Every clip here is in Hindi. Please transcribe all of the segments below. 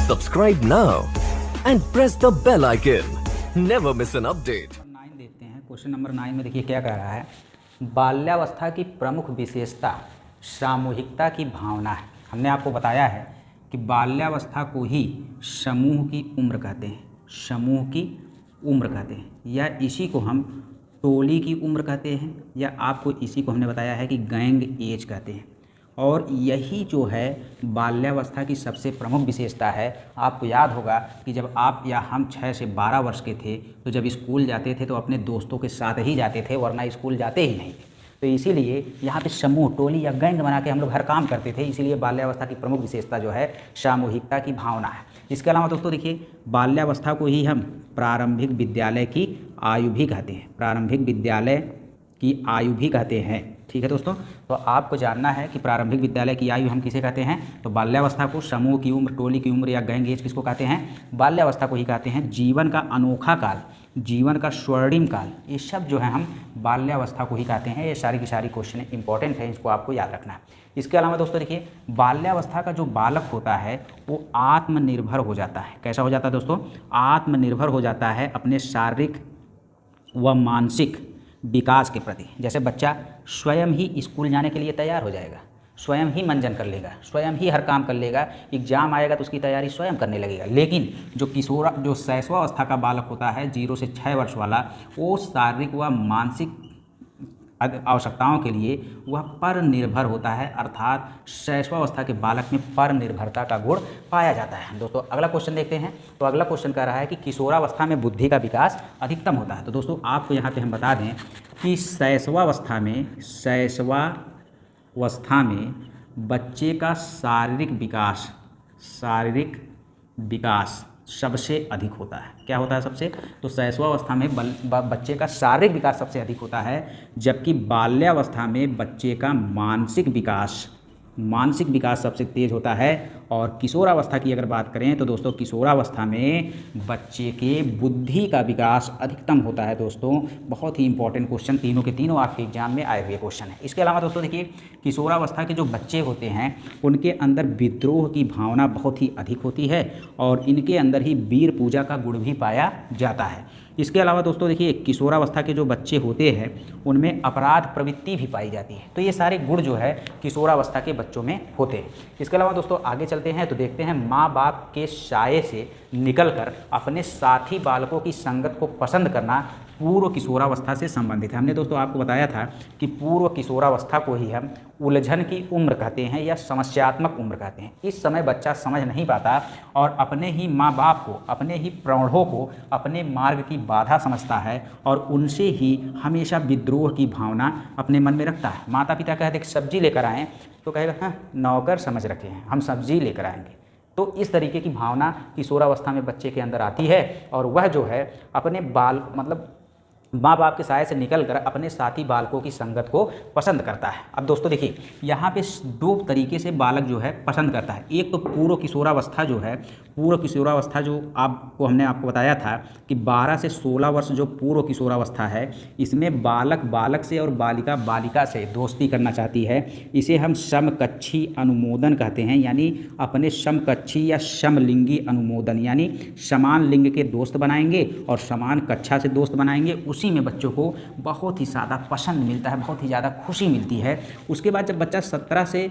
Subscribe now and press the bell icon. Never miss an update. 9 देखते हैं। क्वेश्चन नंबर 9 में देखिए क्या कह रहा है। बाल्यावस्था की प्रमुख विशेषता सामूहिकता की भावना है। हमने आपको बताया है कि बाल्यावस्था को ही समूह की उम्र कहते हैं, समूह की उम्र कहते हैं, या इसी को हम टोली की उम्र कहते हैं, या आपको इसी को हमने बताया है कि गैंग एज कहते हैं। और यही जो है बाल्यावस्था की सबसे प्रमुख विशेषता है। आपको याद होगा कि जब आप या हम 6 से 12 वर्ष के थे तो जब स्कूल जाते थे तो अपने दोस्तों के साथ ही जाते थे, वरना स्कूल जाते ही नहीं थे। तो इसीलिए यहाँ पे समूह, टोली या गैंग बना के हम लोग हर काम करते थे। इसीलिए बाल्यावस्था की प्रमुख विशेषता जो है सामूहिकता की भावना है। इसके अलावा दोस्तों देखिए, बाल्यावस्था को ही हम प्रारंभिक विद्यालय की आयु भी कहते हैं, प्रारंभिक विद्यालय की आयु भी कहते हैं। ठीक है दोस्तों, तो आपको जानना है कि प्रारंभिक विद्यालय की आयु हम किसे कहते हैं। तो बाल्यावस्था को समूह की उम्र, टोली की उम्र या गैंग एज किसको कहते हैं, बाल्यावस्था को ही कहते हैं। जीवन का अनोखा काल, जीवन का स्वर्णिम काल, ये सब जो है हम बाल्यावस्था को ही कहते हैं। ये सारी की सारी क्वेश्चन इंपॉर्टेंट है, इसको आपको याद रखना है। इसके अलावा दोस्तों देखिए, बाल्यावस्था का जो बालक होता है वो आत्मनिर्भर हो जाता है। कैसा हो जाता है दोस्तों, आत्मनिर्भर हो जाता है अपने शारीरिक व मानसिक विकास के प्रति। जैसे बच्चा स्वयं ही स्कूल जाने के लिए तैयार हो जाएगा, स्वयं ही मंजन कर लेगा, स्वयं ही हर काम कर लेगा, एग्जाम आएगा तो उसकी तैयारी स्वयं करने लगेगा। लेकिन जो शैशवावस्था का बालक होता है 0 से 6 वर्ष वाला, वो शारीरिक व मानसिक आवश्यकताओं के लिए वह पर निर्भर होता है, अर्थात शैशवावस्था के बालक में पर निर्भरता का गुण पाया जाता है। दोस्तों अगला क्वेश्चन देखते हैं। तो अगला क्वेश्चन कह रहा है कि किशोरावस्था में बुद्धि का विकास अधिकतम होता है। तो दोस्तों आपको यहाँ पे हम बता दें कि शैशवावस्था में बच्चे का शारीरिक विकास सबसे अधिक होता है। क्या होता है सबसे, तो शैशवावस्था में बच्चे का शारीरिक विकास सबसे अधिक होता है, जबकि बाल्यावस्था में बच्चे का मानसिक विकास सबसे तेज होता है। और किशोरावस्था की अगर बात करें तो दोस्तों किशोरावस्था में बच्चे के बुद्धि का विकास अधिकतम होता है। दोस्तों बहुत ही इंपॉर्टेंट क्वेश्चन, तीनों के तीनों आपके एग्जाम में आए हुए क्वेश्चन है। इसके अलावा दोस्तों देखिए, किशोरावस्था के जो बच्चे होते हैं उनके अंदर विद्रोह की भावना बहुत ही अधिक होती है और इनके अंदर ही वीर पूजा का गुण भी पाया जाता है। इसके अलावा दोस्तों देखिए, किशोरावस्था के जो बच्चे होते हैं उनमें अपराध प्रवृत्ति भी पाई जाती है। तो ये सारे गुण जो है किशोरावस्था के बच्चों में होते हैं। इसके अलावा दोस्तों आगे चलते हैं तो देखते हैं, माँ बाप के साये से निकलकर अपने साथी बालकों की संगत को पसंद करना पूर्व किशोरावस्था से संबंधित है। हमने दोस्तों आपको बताया था कि पूर्व किशोरावस्था को ही हम उलझन की उम्र कहते हैं या समस्यात्मक उम्र कहते हैं। इस समय बच्चा समझ नहीं पाता और अपने ही माँ बाप को, अपने ही प्रौढ़ों को अपने मार्ग की बाधा समझता है और उनसे ही हमेशा विद्रोह की भावना अपने मन में रखता है। माता पिता कहते कि सब्जी लेकर आएँ तो कहेगा हाँ नौकर समझ रखे हैं, हम सब्जी लेकर आएंगे। तो इस तरीके की भावना किशोरावस्था में बच्चे के अंदर आती है और वह जो है अपने माँ बाप के साये से निकलकर अपने साथी बालकों की संगत को पसंद करता है। अब दोस्तों देखिए, यहाँ पे 2 तरीके से बालक जो है पसंद करता है। एक तो पूर्व किशोरावस्था जो है, पूर्व किशोरावस्था जो हमने आपको बताया था कि 12 से 16 वर्ष जो पूर्व किशोरावस्था है, इसमें बालक से और बालिका से दोस्ती करना चाहती है। इसे हम समकक्षी अनुमोदन कहते हैं, यानी अपने समकक्षी या समलिंगी अनुमोदन, यानी समान लिंग के दोस्त बनाएंगे और समान कक्षा से दोस्त बनाएंगे। उसी में बच्चों को बहुत ही ज़्यादा पसंद मिलता है, बहुत ही ज़्यादा खुशी मिलती है। उसके बाद जब बच्चा 17 से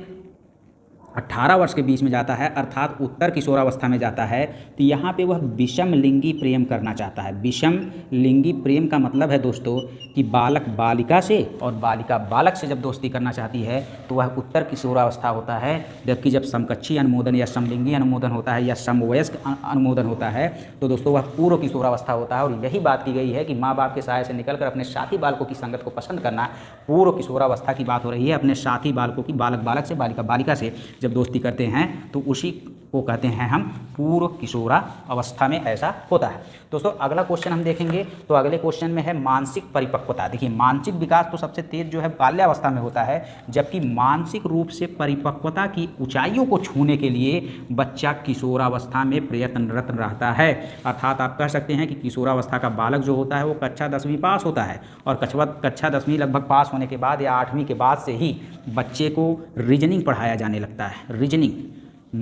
18 वर्ष के बीच में जाता है, अर्थात उत्तर किशोरावस्था में जाता है, तो यहाँ पे वह विषम लिंगी प्रेम करना चाहता है। विषम लिंगी प्रेम का मतलब है दोस्तों कि बालक बालिका से और बालिका बालक से जब दोस्ती करना चाहती है तो वह उत्तर किशोरावस्था होता है। जबकि जब समकक्षी अनुमोदन या समलिंगी अनुमोदन होता है या समवयस्क अनुमोदन होता है तो दोस्तों वह पूर्व किशोरावस्था होता है। और यही बात की गई है कि माँ बाप के साये से निकलकर अपने साथी बालकों की संगत को पसंद करना पूर्व किशोरावस्था की बात हो रही है। अपने साथी बालकों की, बालक से, बालिका से जब दोस्ती करते हैं तो उसी को कहते हैं हम पूर्व किशोरा अवस्था में ऐसा होता है। दोस्तों अगला क्वेश्चन हम देखेंगे तो अगले क्वेश्चन में है मानसिक परिपक्वता। देखिए मानसिक विकास तो सबसे तेज जो है बाल्यावस्था में होता है, जबकि मानसिक रूप से परिपक्वता की ऊंचाइयों को छूने के लिए बच्चा किशोरावस्था में प्रयत्नरत रहता है। अर्थात आप कह सकते हैं कि किशोरावस्था का बालक जो होता है वो कक्षा 10वीं पास होता है और कक्षा 10वीं लगभग पास होने के बाद या 8वीं के बाद से ही बच्चे को रीजनिंग पढ़ाया जाने लगता है। रीजनिंग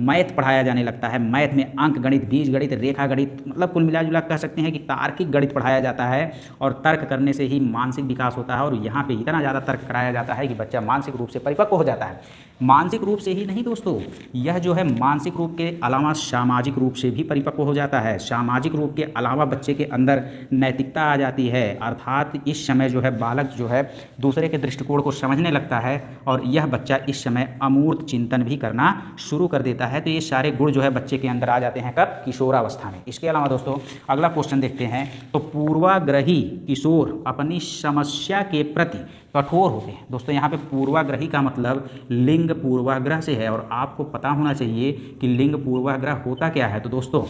मैथ पढ़ाया जाने लगता है। मैथ में अंक गणित, बीज गणित, रेखा गणित, मतलब कुल मिला जुला कह सकते हैं कि तार्किक गणित पढ़ाया जाता है और तर्क करने से ही मानसिक विकास होता है। और यहाँ पे इतना ज़्यादा तर्क कराया जाता है कि बच्चा मानसिक रूप से परिपक्व हो जाता है। मानसिक रूप से ही नहीं दोस्तों, यह जो है मानसिक रूप के अलावा सामाजिक रूप से भी परिपक्व हो जाता है। सामाजिक रूप के अलावा बच्चे के अंदर नैतिकता आ जाती है, अर्थात इस समय जो है बालक जो है दूसरे के दृष्टिकोण को समझने लगता है और यह बच्चा इस समय अमूर्त चिंतन भी करना शुरू कर देता है। तो ये सारे गुण जो है बच्चे के अंदर आ जाते हैं कब? किशोरावस्था में। इसके अलावा दोस्तों अगला क्वेश्चन देखते हैं। तो पूर्वाग्रही किशोर अपनी समस्या के प्रति कठोर होते हैं। दोस्तों यहाँ पे पूर्वाग्रही का मतलब लिंग पूर्वाग्रह से है और आपको पता होना चाहिए कि लिंग पूर्वाग्रह होता क्या है। तो दोस्तों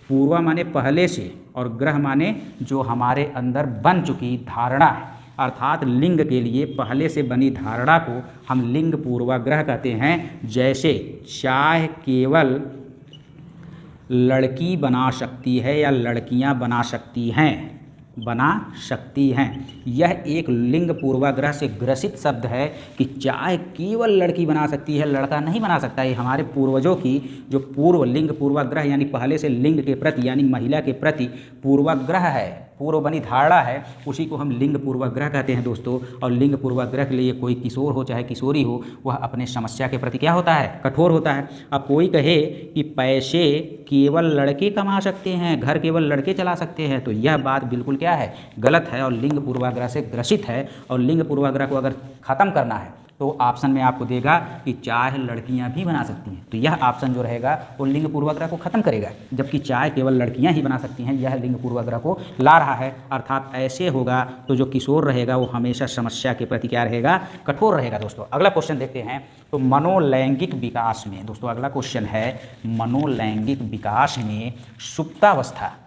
पूर्वा माने पहले से और ग्रह माने जो हमारे अंदर बन चुकी धारणा है, अर्थात लिंग के लिए पहले से बनी धारणा को हम लिंग पूर्वाग्रह कहते हैं। जैसे चाय केवल लड़की बना सकती है या लड़कियां बना सकती हैं, यह एक लिंग पूर्वाग्रह से ग्रसित शब्द है कि चाय केवल लड़की बना सकती है, लड़का नहीं बना सकता। ये हमारे पूर्वजों की जो पूर्व लिंग पूर्वाग्रह यानी पहले से लिंग के प्रति यानी महिला के प्रति पूर्वाग्रह है, पूर्व बनी धारणा है, उसी को हम लिंग पूर्वाग्रह कहते हैं दोस्तों। और लिंग पूर्वाग्रह के लिए कोई किशोर हो चाहे किशोरी हो, वह अपने समस्या के प्रति क्या होता है? कठोर होता है। अब कोई कहे कि पैसे केवल लड़के कमा सकते हैं, घर केवल लड़के चला सकते हैं, तो यह बात बिल्कुल क्या है? गलत है और लिंग पूर्वाग्रह से ग्रसित है। और लिंग पूर्वाग्रह को अगर ख़त्म करना है तो ऑप्शन में आपको देगा कि चाय लड़कियां भी बना सकती हैं, तो यह ऑप्शन जो रहेगा वो लिंग पूर्वाग्रह को खत्म करेगा। जबकि चाय केवल लड़कियां ही बना सकती हैं, यह लिंग पूर्वाग्रह को ला रहा है। अर्थात ऐसे होगा तो जो किशोर रहेगा वो हमेशा समस्या के प्रति क्या रहेगा? कठोर रहेगा। दोस्तों अगला क्वेश्चन देखते हैं। तो मनोलैंगिक विकास में दोस्तों अगला क्वेश्चन है, मनोलैंगिक विकास में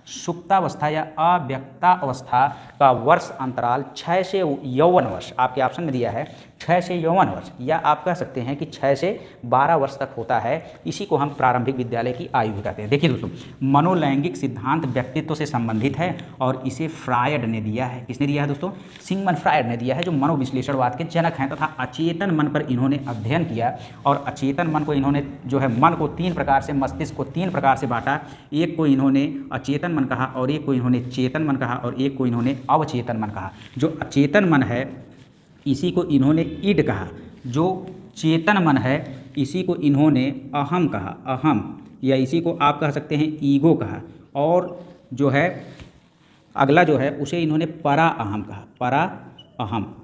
सुप्तावस्था या अव्यक्तावस्था का वर्ष अंतराल 6 से यौवन वर्ष, आपके ऑप्शन में दिया है 6 से यौवन वर्ष, या आप कह सकते हैं कि 6 से 12 वर्ष तक होता है। इसी को हम प्रारंभिक विद्यालय की आयु भी कहते हैं। देखिए दोस्तों, मनोलैंगिक सिद्धांत व्यक्तित्व से संबंधित है और इसे फ्रायड ने दिया है। किसने दिया है दोस्तों? सिगमंड फ्रायड ने दिया है, जो मनोविश्लेषणवाद के जनक हैं तथा अचेतन मन पर इन्होंने अध्ययन किया। और अचेतन मन को इन्होंने जो है मन को 3 प्रकार से, मस्तिष्क को 3 प्रकार से बांटा। एक को इन्होंने अचेतन मन कहा और एक को इन्होंने चेतन मन कहा और एक को इन्होंने अवचेतन मन कहा। जो अचेतन मन है इसी को इन्होंने ईड कहा, जो चेतन मन है इसी को इन्होंने अहम कहा, अहम, या इसी को आप कह सकते हैं ईगो कहा। और जो है अगला जो है उसे इन्होंने परा अहम कहा, परा अहम,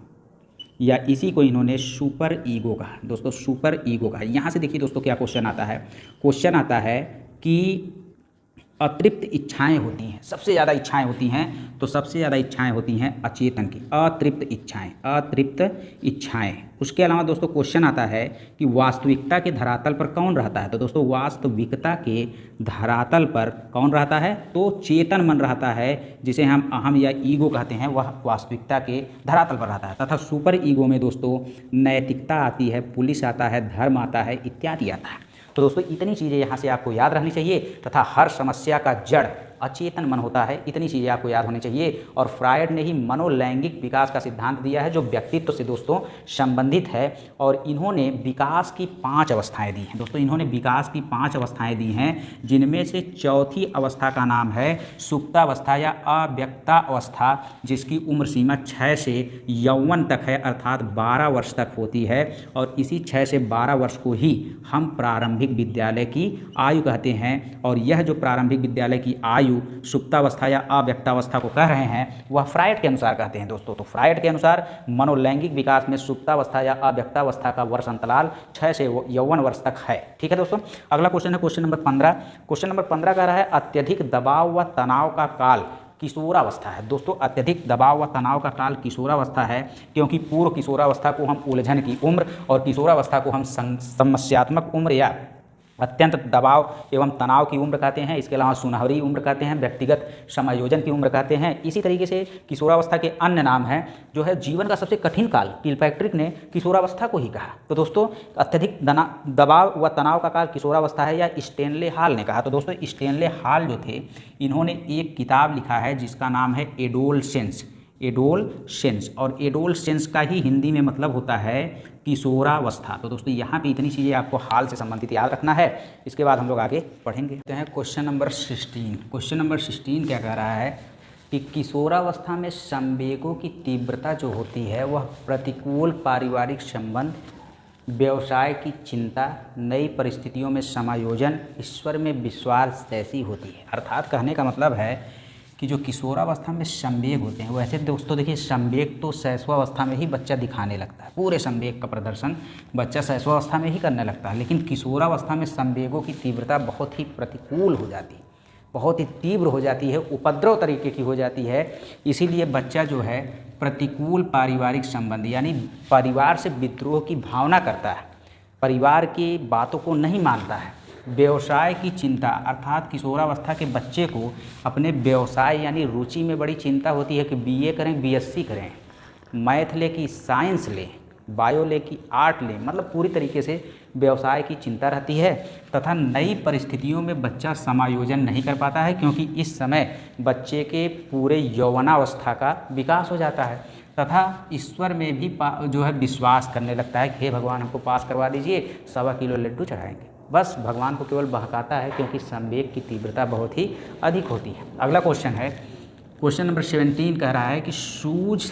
या इसी को इन्होंने सुपर ईगो कहा। दोस्तों सुपर ईगो कहा। यहाँ से देखिए दोस्तों क्या क्वेश्चन आता है। क्वेश्चन आता है कि अतृप्त इच्छाएं होती हैं, सबसे ज़्यादा इच्छाएं होती हैं, तो सबसे ज़्यादा इच्छाएं होती हैं अचेतन की, अतृप्त इच्छाएं। उसके अलावा दोस्तों क्वेश्चन आता है कि वास्तविकता के धरातल पर कौन रहता है। तो दोस्तों वास्तविकता के धरातल पर कौन रहता है? तो चेतन मन रहता है, जिसे हम अहम या ईगो कहते हैं, वह वास्तविकता के धरातल पर रहता है। तथा सुपर ईगो में दोस्तों नैतिकता आती है, पुलिस आता है, धर्म आता है, इत्यादि आता है। तो दोस्तों इतनी चीज़ें यहाँ से आपको याद रखनी चाहिए। तथा हर समस्या का जड़ अचेतन मन होता है, इतनी चीज़ें आपको याद होनी चाहिए। और फ्रायड ने ही मनोलैंगिक विकास का सिद्धांत दिया है, जो व्यक्तित्व से दोस्तों संबंधित है। और इन्होंने विकास की 5 अवस्थाएं दी हैं। दोस्तों इन्होंने विकास की 5 अवस्थाएं दी हैं, जिनमें से चौथी अवस्था का नाम है सुप्तावस्था या अव्यक्ता अवस्था, जिसकी उम्र सीमा 6 से यौवन तक है, अर्थात 12 वर्ष तक होती है। और इसी 6 से 12 वर्ष को ही हम प्रारंभिक विद्यालय की आयु कहते हैं। और यह जो प्रारंभिक विद्यालय की आयु सुप्तावस्था या अव्यक्तावस्था को कह रहे हैं, वह फ्रायड के अनुसार कहते हैं दोस्तों। तो फ्रायड के अनुसार मनोलैंगिक विकास में सुप्तावस्था या अव्यक्तावस्था का वर्ष अंतराल 6 से यौवन वर्ष तक है। ठीक है दोस्तों। अगला क्वेश्चन है क्वेश्चन नंबर 15। क्वेश्चन नंबर 15 कह रहा है अत्यधिक दबाव व तनाव का काल किशोरावस्था है। दोस्तों अत्यधिक दबाव व तनाव का काल किशोरावस्था है, क्योंकि पूर्व किशोरावस्था को हम उलझन की उम्र और किशोरावस्था को हम समस्यात्मक उम्र या अत्यंत दबाव एवं तनाव की उम्र कहते हैं। इसके अलावा सुनहरी उम्र कहते हैं, व्यक्तिगत समायोजन की उम्र कहते हैं। इसी तरीके से किशोरावस्था के अन्य नाम हैं, जो है जीवन का सबसे कठिन काल, किलपैट्रिक ने किशोरावस्था को ही कहा। तो दोस्तों अत्यधिक दबाव व तनाव का काल किशोरावस्था है, या स्टेनले हॉल ने कहा। तो दोस्तों स्टेनले हॉल जो थे, इन्होंने एक किताब लिखा है जिसका नाम है एडोलसेंस, एडोलसेंस, और एडोलसेंस का ही हिंदी में मतलब होता है किशोरावस्था। तो दोस्तों यहाँ पे इतनी चीज़ें आपको हाल से संबंधित याद रखना है। इसके बाद हम लोग आगे पढ़ेंगे। तो है क्वेश्चन नंबर 16। क्वेश्चन नंबर 16 क्या कह रहा है कि किशोरावस्था में संवेगों की तीव्रता जो होती है वह प्रतिकूल पारिवारिक संबंध, व्यवसाय की चिंता, नई परिस्थितियों में समायोजन, ईश्वर में विश्वास जैसी होती है। अर्थात कहने का मतलब है कि जो किशोरावस्था में संवेग होते हैं, वैसे दोस्तों देखिए संवेग तो शैशवावस्था में ही बच्चा दिखाने लगता है, पूरे संवेग का प्रदर्शन बच्चा शैशवावस्था में ही करने लगता है, लेकिन किशोरावस्था में संवेगों की तीव्रता बहुत ही प्रतिकूल हो जाती है, बहुत ही तीव्र हो जाती है, उपद्रव तरीके की हो जाती है। इसीलिए बच्चा जो है प्रतिकूल पारिवारिक संबंध यानी परिवार से विद्रोह की भावना करता है, परिवार की बातों को नहीं मानता है, व्यवसाय की चिंता अर्थात किशोरावस्था के बच्चे को अपने व्यवसाय यानी रुचि में बड़ी चिंता होती है कि बीए करें, बीएससी करें, मैथ ले कि साइंस लें, बायो ले कि आर्ट लें, मतलब पूरी तरीके से व्यवसाय की चिंता रहती है। तथा नई परिस्थितियों में बच्चा समायोजन नहीं कर पाता है क्योंकि इस समय बच्चे के पूरे यौवनावस्था का विकास हो जाता है। तथा ईश्वर में भी जो है विश्वास करने लगता है कि हे भगवान हमको पास करवा दीजिए, 1.25 किलो लड्डू चढ़ाएंगे। बस भगवान को केवल बहकाता है क्योंकि संवेग की तीव्रता बहुत ही अधिक होती है। अगला क्वेश्चन है क्वेश्चन नंबर 17 कह रहा है कि सूझ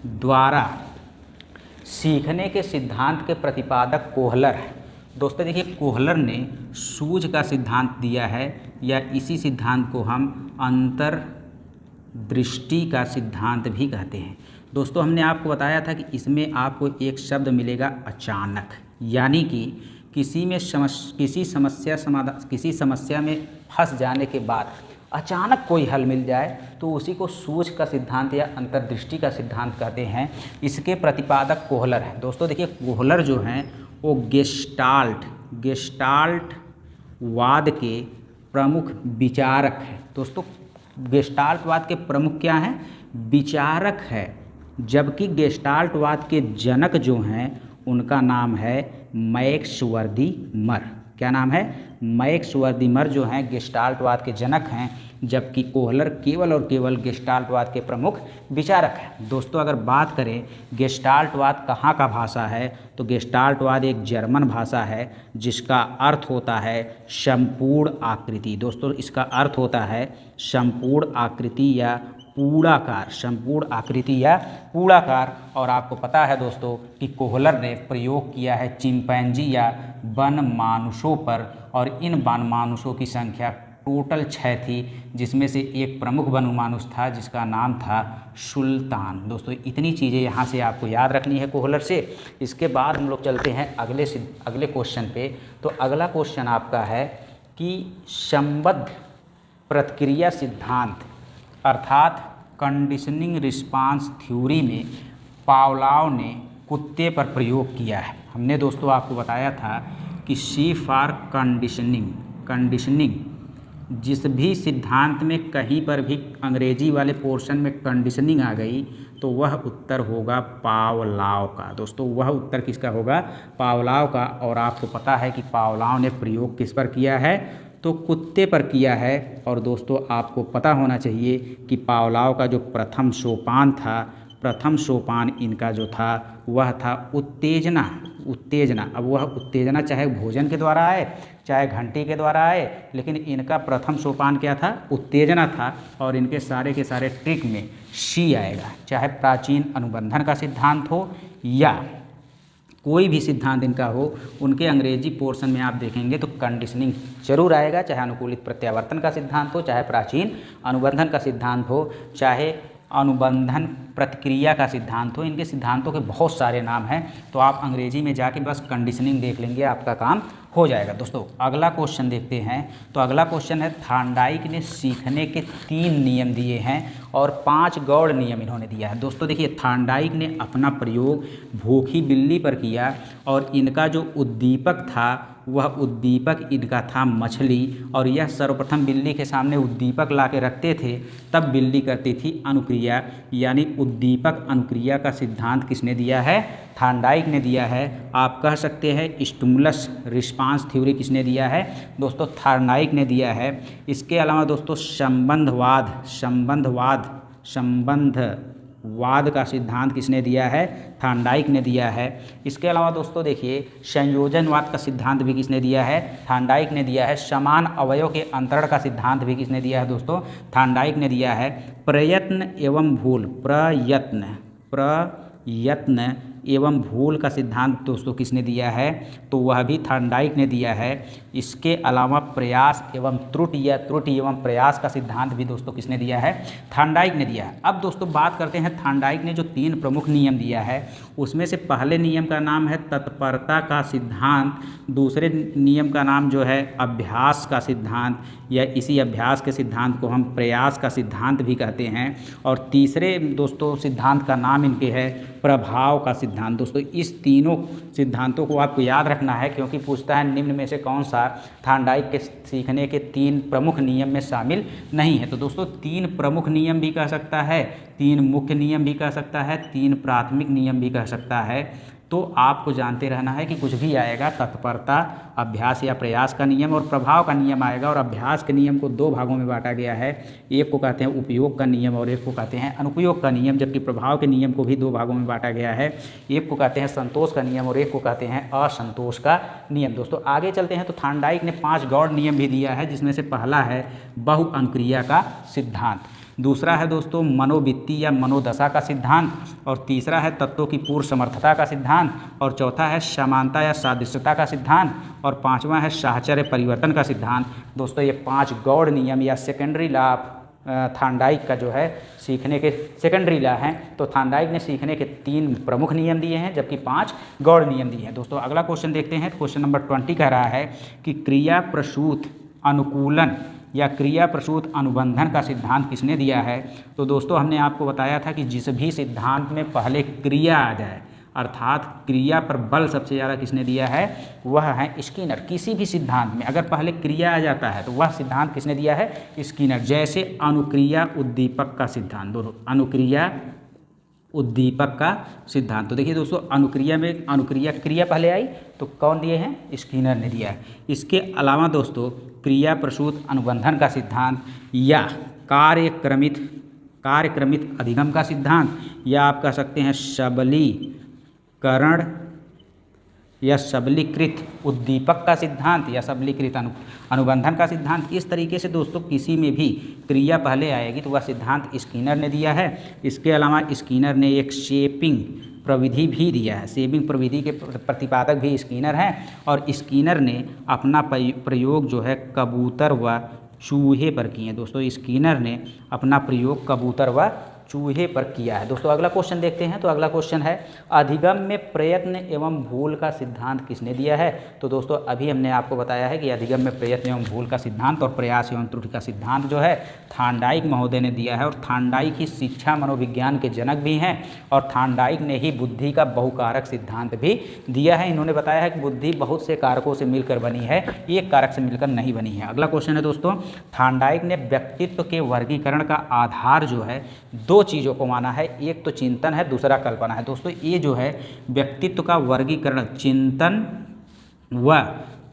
द्वारा सीखने के सिद्धांत के प्रतिपादक कोहलर है। दोस्तों देखिए कोहलर ने सूझ का सिद्धांत दिया है या इसी सिद्धांत को हम अंतर्दृष्टि का सिद्धांत भी कहते हैं। दोस्तों हमने आपको बताया था कि इसमें आपको एक शब्द मिलेगा अचानक, यानी कि किसी समस्या में फंस जाने के बाद अचानक कोई हल मिल जाए तो उसी को सूझ का सिद्धांत या अंतर्दृष्टि का सिद्धांत कहते हैं। इसके प्रतिपादक कोहलर हैं। दोस्तों देखिए कोहलर जो हैं वो गेस्टाल्टवाद के प्रमुख विचारक हैं। दोस्तों गेस्टाल्टवाद के प्रमुख क्या हैं? विचारक है, जबकि गेस्टाल्टवाद के जनक जो हैं उनका नाम है मैक्स वर्दीमर। क्या नाम है? मैक्स वर्दीमर जो हैं गेस्टाल्टवाद के जनक हैं, जबकि कोहलर केवल और केवल गेस्टाल्टवाद के प्रमुख विचारक हैं। दोस्तों अगर बात करें गेस्टाल्टवाद कहाँ का भाषा है तो गेस्टाल्टवाद एक जर्मन भाषा है जिसका अर्थ होता है संपूर्ण आकृति। दोस्तों इसका अर्थ होता है संपूर्ण आकृति या पूर्णाकार, संपूर्ण आकृति या पूर्णाकार। और आपको पता है दोस्तों कि कोहलर ने प्रयोग किया है चिंपैंजी या वनमानुषों पर, और इन वनमानुषों की संख्या टोटल 6 थी, जिसमें से एक प्रमुख वनमानुष था जिसका नाम था सुल्तान। दोस्तों इतनी चीज़ें यहाँ से आपको याद रखनी है कोहलर से। इसके बाद हम लोग चलते हैं अगले क्वेश्चन पे। तो अगला क्वेश्चन आपका है कि संबद्ध प्रतिक्रिया सिद्धांत अर्थात कंडीशनिंग रिस्पांस थ्योरी में पावलोव ने कुत्ते पर प्रयोग किया है। हमने दोस्तों आपको बताया था कि सी फॉर कंडीशनिंग जिस भी सिद्धांत में कहीं पर भी अंग्रेजी वाले पोर्शन में कंडीशनिंग आ गई तो वह उत्तर होगा पावलोव का। दोस्तों वह उत्तर किसका होगा? पावलोव का। और आपको पता है कि पावलोव ने प्रयोग किस पर किया है? तो कुत्ते पर किया है। और दोस्तों आपको पता होना चाहिए कि पावलोव का जो प्रथम सोपान इनका जो था वह था उत्तेजना। अब वह उत्तेजना चाहे भोजन के द्वारा आए चाहे घंटी के द्वारा आए, लेकिन इनका प्रथम सोपान क्या था? उत्तेजना था। और इनके सारे के सारे ट्रिक में सी आएगा, चाहे प्राचीन अनुबंधन का सिद्धांत हो या कोई भी सिद्धांत इनका हो, उनके अंग्रेजी पोर्शन में आप देखेंगे तो कंडीशनिंग जरूर आएगा, चाहे अनुकूलित प्रत्यावर्तन का सिद्धांत हो, चाहे प्राचीन अनुबंधन का सिद्धांत हो, चाहे अनुबंधन प्रतिक्रिया का सिद्धांत हो। इनके सिद्धांतों के बहुत सारे नाम हैं, तो आप अंग्रेजी में जाके बस कंडीशनिंग देख लेंगे, आपका काम हो जाएगा। दोस्तों अगला क्वेश्चन देखते हैं। तो अगला क्वेश्चन है थॉर्नडाइक ने सीखने के 3 नियम दिए हैं और 5 गौड़ नियम इन्होंने दिया है। दोस्तों देखिए थॉर्नडाइक ने अपना प्रयोग भूखी बिल्ली पर किया और इनका जो उद्दीपक था वह उद्दीपक इनका था मछली, और यह सर्वप्रथम बिल्ली के सामने उद्दीपक ला के रखते थे, तब बिल्ली करती थी अनुक्रिया। यानी उद्दीपक अनुक्रिया का सिद्धांत किसने दिया है? थॉर्नडाइक ने दिया है। आप कह सकते हैं स्टिमुलस रिस्पांस थ्योरी किसने दिया है? दोस्तों थॉर्नडाइक ने दिया है। इसके अलावा दोस्तों संबंधवाद वाद का सिद्धांत किसने दिया है? थार्नडाइक ने दिया है। इसके अलावा दोस्तों देखिए संयोजनवाद का सिद्धांत भी किसने दिया है? थार्नडाइक ने दिया है। समान अवयव के अंतरण का सिद्धांत भी किसने दिया है दोस्तों? थार्नडाइक ने दिया है। प्रयत्न एवं भूल, प्रयत्न एवं भूल का सिद्धांत दोस्तों किसने दिया है? तो वह भी थार्नडाइक ने दिया है। इसके अलावा प्रयास एवं त्रुटि या त्रुटि एवं प्रयास का सिद्धांत भी दोस्तों किसने दिया है? थार्नडाइक ने दिया है। अब दोस्तों बात करते हैं थार्नडाइक ने जो 3 प्रमुख नियम दिया है उसमें से पहले नियम का नाम है तत्परता का सिद्धांत, दूसरे नियम का नाम जो है अभ्यास का सिद्धांत या इसी अभ्यास के सिद्धांत को हम प्रयास का सिद्धांत भी कहते हैं, और तीसरे दोस्तों सिद्धांत का नाम इनके है प्रभाव का सिद्धांत। दोस्तों इस तीनों सिद्धांतों को आपको याद रखना है क्योंकि पूछता है निम्न में से कौन सा थार्नडाइक के सीखने के 3 प्रमुख नियम में शामिल नहीं है। तो दोस्तों 3 प्रमुख नियम भी कह सकता है, 3 मुख्य नियम भी कह सकता है, 3 प्राथमिक नियम भी कह सकता है। तो आपको जानते रहना है कि कुछ भी आएगा तत्परता, अभ्यास या प्रयास का नियम और प्रभाव का नियम आएगा। और अभ्यास के नियम को 2 भागों में बांटा गया है, एक को कहते हैं उपयोग का नियम और एक को कहते हैं अनुपयोग का नियम, जबकि प्रभाव के नियम को भी 2 भागों में बांटा गया है, एक को कहते हैं संतोष का नियम और एक को कहते हैं असंतोष का नियम। दोस्तों आगे चलते हैं तो थार्नडाइक ने 5 गौड़ नियम भी दिया है, जिसमें से पहला है बहुअनुक्रिया का सिद्धांत, दूसरा है दोस्तों मनोवृत्ति या मनोदशा का सिद्धांत, और तीसरा है तत्वों की पूर्ण समर्थता का सिद्धांत, और चौथा है समानता या सादृश्यता का सिद्धांत, और 5वां है साहचर्य परिवर्तन का सिद्धांत। दोस्तों ये 5 गौड़ नियम या सेकेंडरी लॉ ऑफ थार्नडाइक का जो है सीखने के सेकेंडरी लॉ हैं। तो थार्नडाइक ने सीखने के 3 प्रमुख नियम दिए हैं जबकि 5 गौड़ नियम दिए हैं। दोस्तों अगला क्वेश्चन देखते हैं। क्वेश्चन नंबर 20 कह रहा है कि क्रिया प्रसूत अनुकूलन या क्रिया प्रसूत अनुबंधन का सिद्धांत किसने दिया है? तो दोस्तों हमने आपको बताया था कि जिस भी सिद्धांत में पहले क्रिया आ जाए अर्थात क्रिया पर बल सबसे ज़्यादा किसने दिया है? वह है स्किनर। किसी भी सिद्धांत में अगर पहले क्रिया आ जाता है तो वह सिद्धांत किसने दिया है? स्किनर। जैसे अनुक्रिया उद्दीपक का सिद्धांत, दोनों अनुक्रिया उद्दीपक का सिद्धांत। तो देखिए दोस्तों अनुक्रिया में अनुक्रिया क्रिया पहले आई तो कौन दिए हैं? स्किनर ने दिया है। इसके अलावा दोस्तों क्रिया प्रसूत अनुबंधन का सिद्धांत या कार्यक्रमित अधिगम का सिद्धांत या आप कह सकते हैं सबलीकरण या सबलीकृत उद्दीपक का सिद्धांत या सबलीकृत अनुबंधन का सिद्धांत। इस तरीके से दोस्तों किसी में भी क्रिया पहले आएगी तो वह सिद्धांत स्किनर ने दिया है। इसके अलावा स्किनर ने एक शेपिंग प्रविधि भी दिया है, शेपिंग प्रविधि के प्रतिपादक भी स्किनर हैं, और स्किनर ने अपना प्रयोग जो है कबूतर व चूहे पर किए। दोस्तों स्किनर ने अपना प्रयोग कबूतर व चूहे पर किया है। दोस्तों अगला क्वेश्चन देखते हैं। तो अगला क्वेश्चन है अधिगम में प्रयत्न एवं भूल का सिद्धांत किसने दिया है? तो दोस्तों अभी हमने आपको बताया है कि अधिगम में प्रयत्न एवं भूल का सिद्धांत और प्रयास एवं त्रुटि का सिद्धांत जो है थार्नडाइक महोदय ने दिया है, और थार्नडाइक ही शिक्षा मनोविज्ञान के जनक भी हैं, और थार्नडाइक ने ही बुद्धि का बहुकारक सिद्धांत भी दिया है। इन्होंने बताया है कि बुद्धि बहुत से कारकों से मिलकर बनी है, एक कारक से मिलकर नहीं बनी है। अगला क्वेश्चन है दोस्तों थार्नडाइक ने व्यक्तित्व के वर्गीकरण का आधार जो है 2 चीज़ों को माना है, एक तो चिंतन है, दूसरा कल्पना है। दोस्तों ये जो है व्यक्तित्व का वर्गीकरण चिंतन व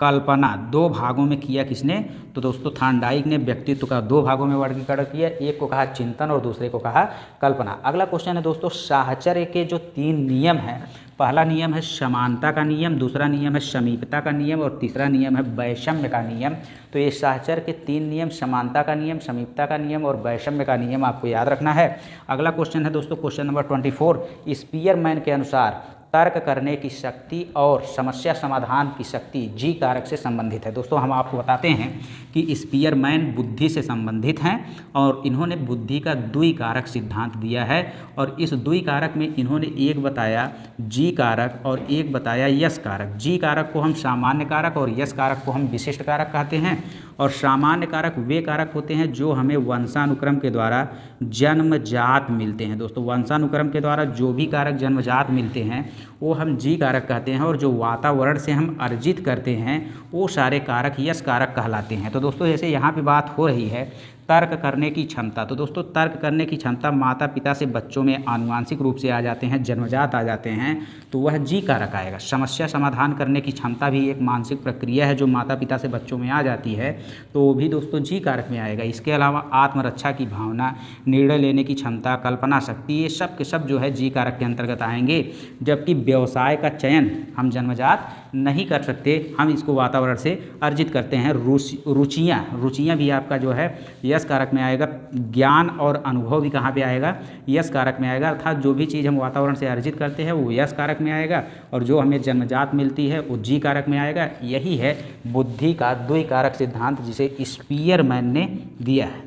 कल्पना 2 भागों में किया किसने? तो दोस्तों थार्नडाइक ने व्यक्तित्व का 2 भागों में वर्गीकरण किया, एक को कहा चिंतन और दूसरे को कहा कल्पना। अगला क्वेश्चन है दोस्तों साहचर्य के जो 3 नियम हैं, पहला नियम है समानता का नियम, दूसरा नियम है समीपता का नियम और तीसरा नियम है वैषम्य का नियम। तो ये साहचर्य के 3 नियम समानता का नियम, समीपता का नियम और वैषम्य का नियम आपको याद रखना है। अगला क्वेश्चन है दोस्तों क्वेश्चन नंबर 24, स्पीयरमैन के अनुसार तर्क करने की शक्ति और समस्या समाधान की शक्ति जी कारक से संबंधित है। दोस्तों हम आपको बताते हैं कि स्पीयरमैन बुद्धि से संबंधित हैं और इन्होंने बुद्धि का द्विकारक सिद्धांत दिया है, और इस द्विकारक में इन्होंने एक बताया जी कारक और एक बताया यश कारक। जी कारक को हम सामान्य कारक और यश कारक को हम विशिष्ट कारक कहते हैं, और सामान्य कारक वे कारक होते हैं जो हमें वंशानुक्रम के द्वारा जन्मजात मिलते हैं। दोस्तों वंशानुक्रम के द्वारा जो भी कारक जन्मजात मिलते हैं वो हम जी कारक कहते हैं, और जो वातावरण से हम अर्जित करते हैं वो सारे कारक यश कारक कहलाते हैं। तो दोस्तों जैसे यहाँ पे बात हो रही है तर्क करने की क्षमता। तो दोस्तों तर्क करने की क्षमता माता पिता से बच्चों में आनुवांशिक रूप से आ जाते हैं, जन्मजात आ जाते हैं, तो वह जी कारक आएगा। समस्या समाधान करने की क्षमता भी एक मानसिक प्रक्रिया है जो माता पिता से बच्चों में आ जाती है, तो वो भी दोस्तों जी कारक में आएगा। इसके अलावा आत्मरक्षा की भावना, निर्णय लेने की क्षमता, कल्पना शक्ति, ये सब के सब जो है जी कारक के अंतर्गत आएंगे। जबकि व्यवसाय का चयन हम जन्मजात नहीं कर सकते, हम इसको वातावरण से अर्जित करते हैं। रुचियाँ भी आपका जो है यस कारक में आएगा। ज्ञान और अनुभव भी कहाँ पे आएगा? यस कारक में आएगा। अर्थात जो भी चीज़ हम वातावरण से अर्जित करते हैं वो यस कारक में आएगा, और जो हमें जन्मजात मिलती है वो जी कारक में आएगा। यही है बुद्धि का द्विकारक सिद्धांत जिसे स्पीयरमैन ने दिया है।